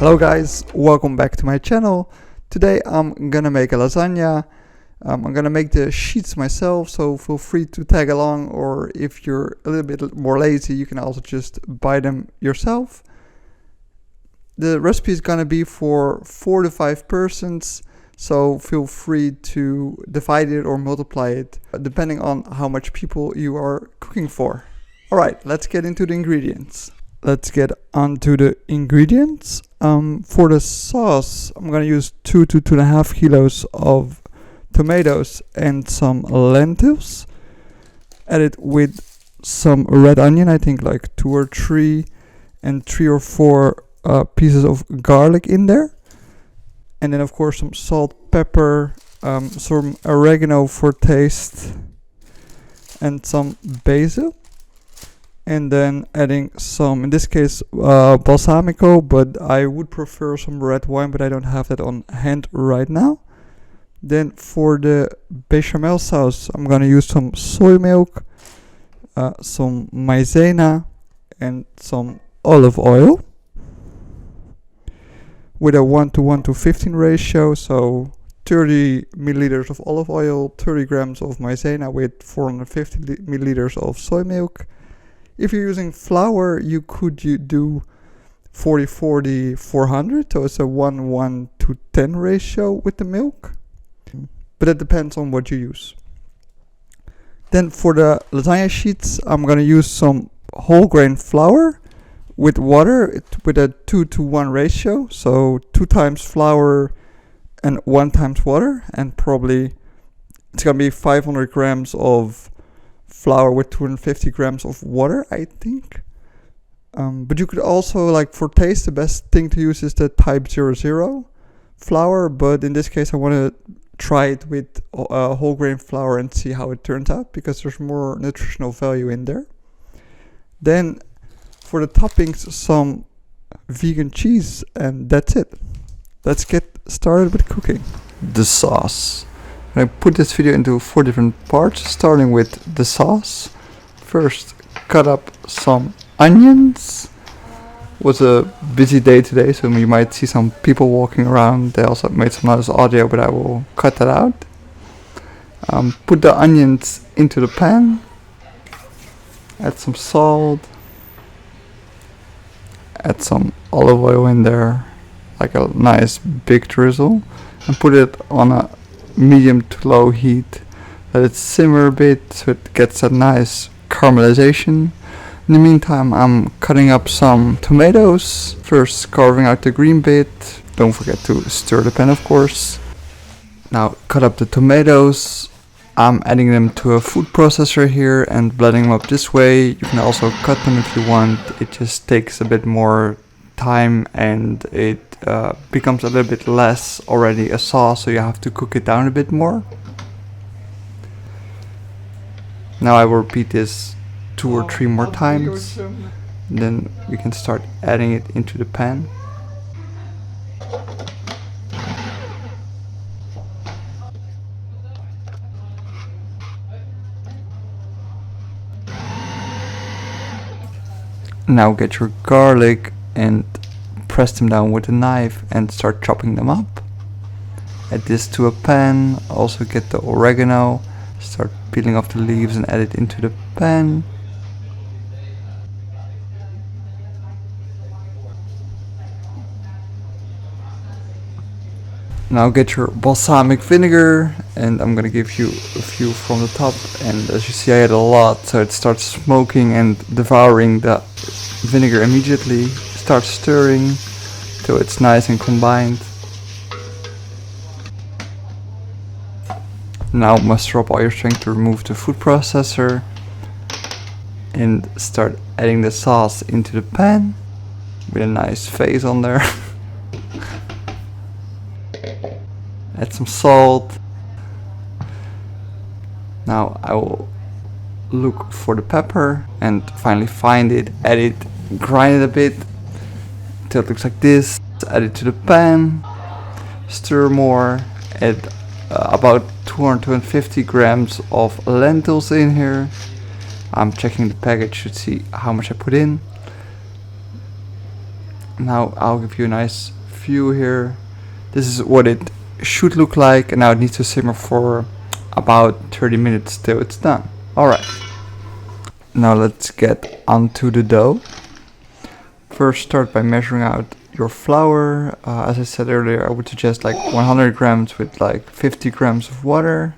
Hello guys, welcome back to my channel. Today I'm gonna make a lasagna. I'm gonna make the sheets myself, so feel free to tag along, or if you're a little bit more lazy you can also just buy them yourself. The recipe is gonna be for 4 to 5 persons, so feel free to divide it or multiply it depending on how much people you are cooking for. Alright, let's get into the ingredients. Let's get onto the ingredients. For the sauce, I'm gonna use 2 to 2.5 kilos of tomatoes and some lentils. Add it with some red onion, I think like 2 or 3, and 3 or 4 pieces of garlic in there. And then of course some salt, pepper, some oregano for taste, and some basil. And then adding some, in this case, balsamico, but I would prefer some red wine, but I don't have that on hand right now. Then for the bechamel sauce, I'm gonna use some soy milk, some maizena, and some olive oil with a 1 to 1 to 15 ratio. So 30 milliliters of olive oil, 30 grams of maizena with 450 milliliters of soy milk. If you're using flour, you could do 40-40 400, so it's a 1 to 10 ratio with the milk, but it depends on what you use. Then for the lasagna sheets, I'm gonna use some whole grain flour with water with a 2 to 1 ratio, so 2 times flour and 1 times water, and probably it's gonna be 500 grams of flour with 250 grams of water, I think. But you could also, like for taste, the best thing to use is the type 00 flour, but in this case I want to try it with whole grain flour and see how it turns out, because there's more nutritional value in there. Then for the toppings, some vegan cheese, and that's it. Let's get started with cooking. The sauce. I put this video into 4 different parts, starting with the sauce. First, cut up some onions. It was a busy day today, so you might see some people walking around. They also made some nice audio, but I will cut that out. Put the onions into the pan. Add some salt. Add some olive oil in there, like a nice big drizzle, and put it on a medium to low heat. Let it simmer a bit so it gets a nice caramelization. In the meantime, I'm cutting up some tomatoes, first carving out the green bit. Don't forget to stir the pan, of course. Now cut up the tomatoes. I'm adding them to a food processor here and blending them up this way. You can also cut them if you want. It just takes a bit more time, and it becomes a little bit less already a sauce, so you have to cook it down a bit more. Now I will repeat this 2 or 3 more times, then we can start adding it into the pan. Now get your garlic and press them down with a knife and start chopping them up. Add this to a pan. Also get the oregano, start peeling off the leaves and add it into the pan. Now get your balsamic vinegar, and I'm gonna give you a few from the top, and as you see I had a lot, so it starts smoking and devouring the vinegar immediately. Start stirring till it's nice and combined. Now muster up all your strength to remove the food processor and start adding the sauce into the pan with a nice face on there. Add some salt. Now I will look for the pepper and finally find it, add it, grind it a bit till it looks like this. Add it to the pan, stir more, add about 250 grams of lentils in here. I'm checking the package to see how much I put in. Now I'll give you a nice view here. This is what it should look like, and now it needs to simmer for about 30 minutes till it's done. Alright, now let's get onto the dough. First start by measuring out your flour. As I said earlier, I would suggest like 100 grams with like 50 grams of water.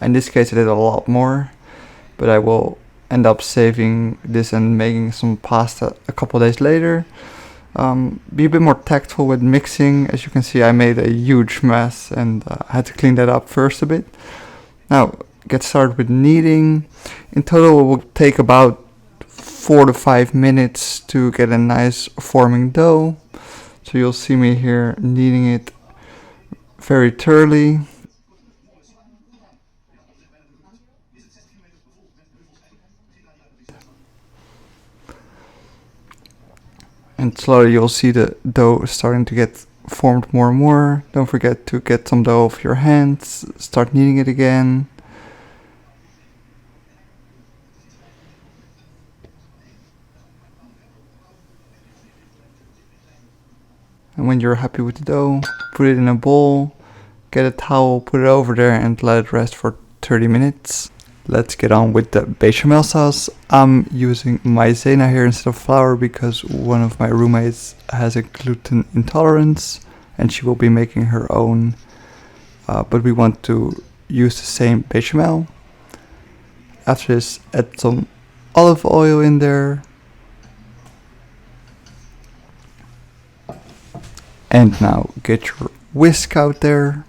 In this case I did a lot more, but I will end up saving this and making some pasta a couple days later. Be a bit more tactful with mixing. As you can see, I made a huge mess and I had to clean that up first a bit. Now get started with kneading. In total it will take about 4 to 5 minutes to get a nice forming dough. So you'll see me here kneading it very thoroughly. And slowly you'll see the dough starting to get formed more and more. Don't forget to get some dough off your hands. Start kneading it again. And when you're happy with the dough, put it in a bowl, get a towel, put it over there and let it rest for 30 minutes. Let's get on with the bechamel sauce. I'm using maizena here instead of flour because one of my roommates has a gluten intolerance and she will be making her own. But we want to use the same bechamel. After this, add some olive oil in there. And now get your whisk out there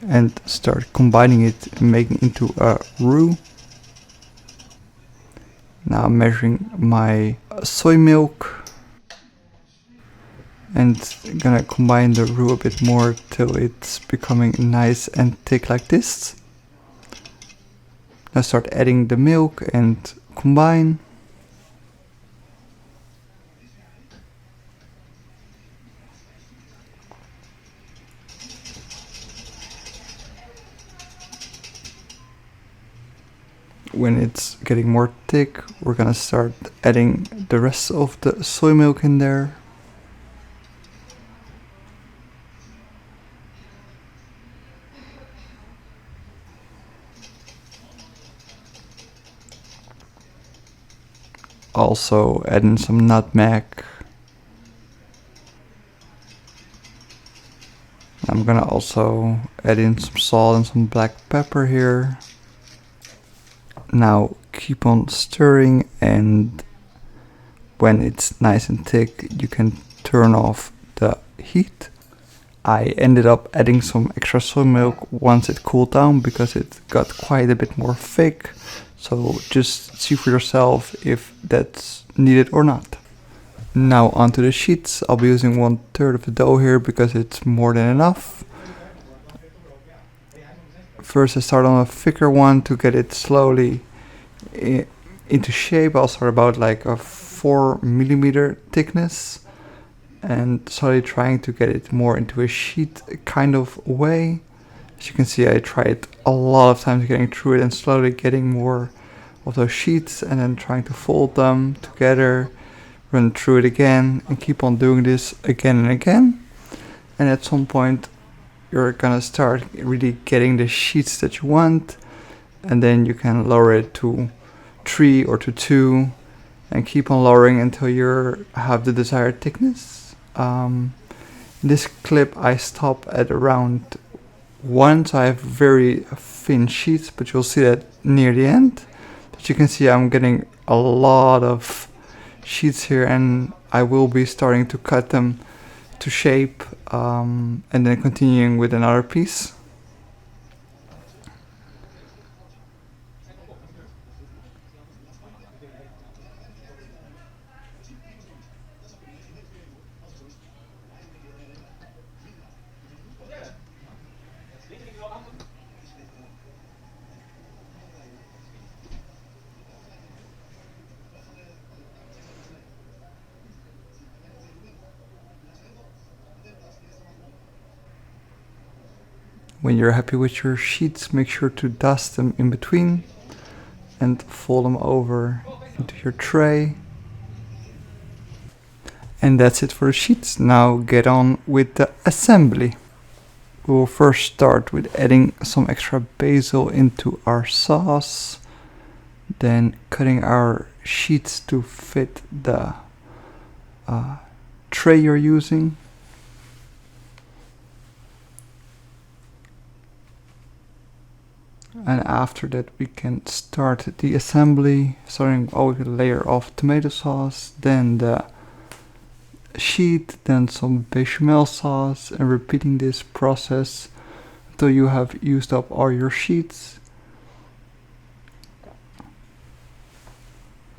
and start combining it and making into a roux. Now I'm measuring my soy milk and gonna combine the roux a bit more till it's becoming nice and thick like this. Now start adding the milk and combine. When it's getting more thick, we're gonna start adding the rest of the soy milk in there. Also add in some nutmeg. I'm gonna also add in some salt and some black pepper here. Now keep on stirring, and when it's nice and thick you can turn off the heat. I ended up adding some extra soy milk once it cooled down because it got quite a bit more thick, so just see for yourself if that's needed or not. Now onto the sheets. I'll be using 1/3 of the dough here because it's more than enough. First I start on a thicker one to get it slowly into shape. I'll start about like a 4mm thickness and slowly trying to get it more into a sheet kind of way. As you can see, I tried a lot of times getting through it and slowly getting more of those sheets and then trying to fold them together, run through it again and keep on doing this again and again. And at some point you're gonna start really getting the sheets that you want, and then you can lower it to 3 or to 2 and keep on lowering until you have the desired thickness. In this clip I stop at around 1, so I have very thin sheets, but you'll see that near the end. But you can see I'm getting a lot of sheets here, and I will be starting to cut them to shape and then continuing with another piece. When you're happy with your sheets, make sure to dust them in between and fold them over into your tray. And that's it for the sheets. Now get on with the assembly. We'll first start with adding some extra basil into our sauce, then cutting our sheets to fit the tray you're using. And after that we can start the assembly, starting with a layer of tomato sauce, then the sheet, then some bechamel sauce, and repeating this process until you have used up all your sheets.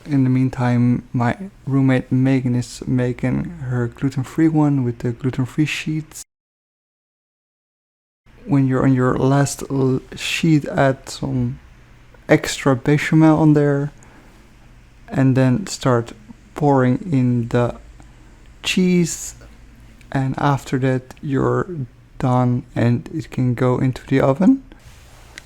In the meantime, my roommate Megan is making her gluten-free one with the gluten-free sheets. When you're on your last sheet, add some extra bechamel on there, and then start pouring in the cheese, and after that you're done and it can go into the oven.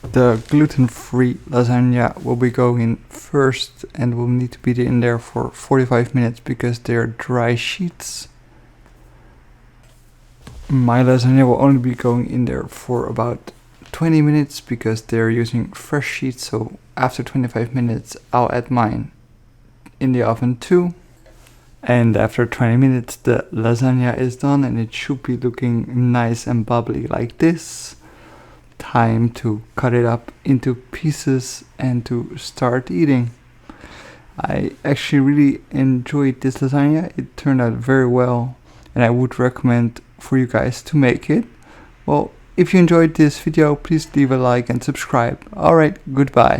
The gluten-free lasagna will be going in first and will need to be in there for 45 minutes because they're dry sheets. My lasagna will only be going in there for about 20 minutes because they're using fresh sheets, so after 25 minutes I'll add mine in the oven too. And after 20 minutes the lasagna is done and it should be looking nice and bubbly like this. Time to cut it up into pieces and to start eating. I actually really enjoyed this lasagna. It turned out very well and I would recommend for you guys to make it. Well, if you enjoyed this video, please leave a like and subscribe. Alright, goodbye.